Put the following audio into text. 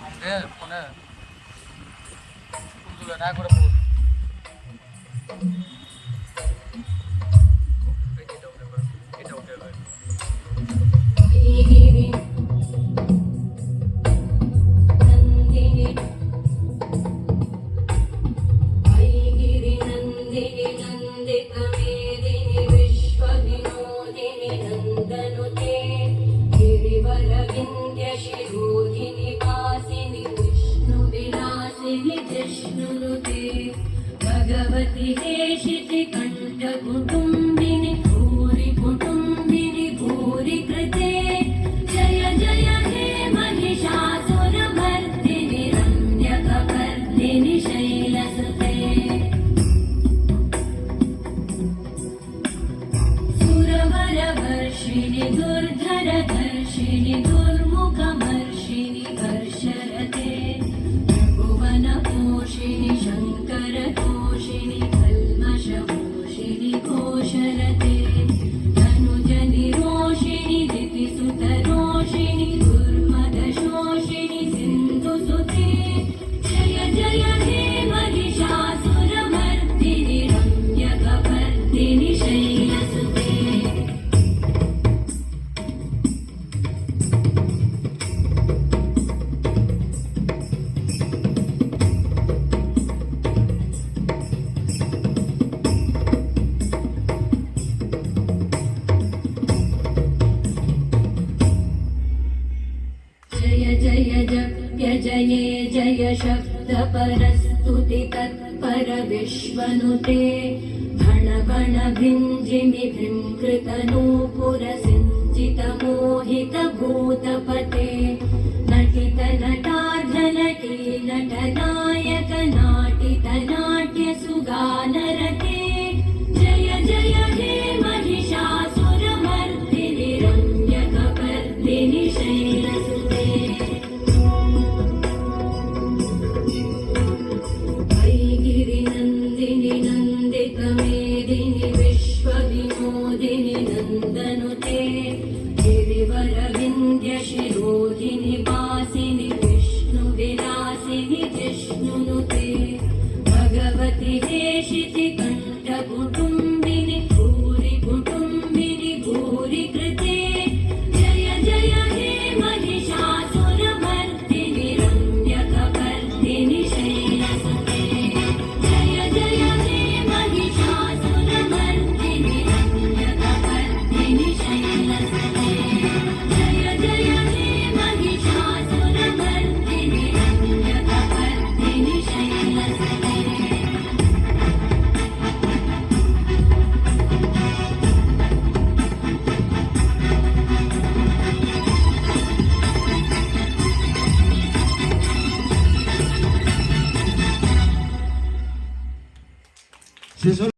ಅವನಿಗೆ ಪುನಃ ಕುಂದು ನಾ ಕೂಡ ಬೋದು भगवति हेशिति कंठ कुटुंबिनि भूरि कुटुंबिनि भूरि कृते जय जय हे महिषासुरमर्दिनि रम्यकपर्दिनि शैलसुते सुरवरवर्षिणि दुर्धरधर्षिणि दुर्मुखमर्षिणि कर्षरते भुवनपोषिणि शङ्करतोषिणि कल्मषपोषिणि घोषरते तनुजनिरोषिणि दितिसुतरोषिणि दुर्मदशोषिणि सिन्धुसुते जय जय हे महिषासुरमर्दिनि रम्यकपर्दिनि शैलसुते जय जय जप्य जये जय शब्दपरस्तुति तत्पर विश्वनुते भण भण भिञ्जिमि भृङ्कृतनूपुर सिञ्चित मोहित भूतपते नटित नटार्ध नटी नटनायक नाटित नाट्य सुगानरते जय जय हे महिषासुरमर्दिनि रम्यकपर्दिनि शैलसुते ऐगिरिनन्दिनि नन्दितमेदिनि विश्वविनोदिनि नन्दनुते गिरिवरविन्द्यशिरोधिनि वासिनि विष्णुविलासिनि जिष्णुनुते भगवति हेशिति कण्ठकुटुम्बिनि भूरि कुटुम्बिनि भूरि कृते जय जय हे महिषासुरमर्दिनि रम्यकपर्दिनि शैलसुते जय जय हे महिषासुरमर्दिनि रम्यकपर्दिनि शैलसुते जय जय हे महिषासुरमर्दिनि रम्यकपर्दिनि शैलसुते C'est ça.